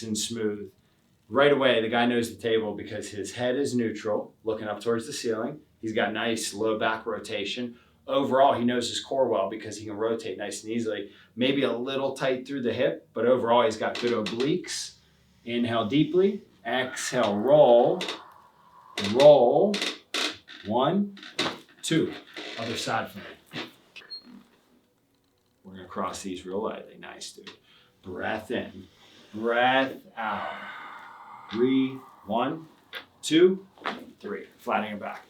and smooth. Right away, the guy knows the table because his head is neutral, looking up towards the ceiling. He's got nice low back rotation. Overall, he knows his core well because he can rotate nice and easily. Maybe a little tight through the hip, but overall, he's got good obliques. Inhale deeply. Exhale, roll. Roll. 1, 2. Other side for me. We're going to cross these real lightly. Nice, dude. Breath in. Breath out. Breathe. 1, 2, 3. Flattening your back.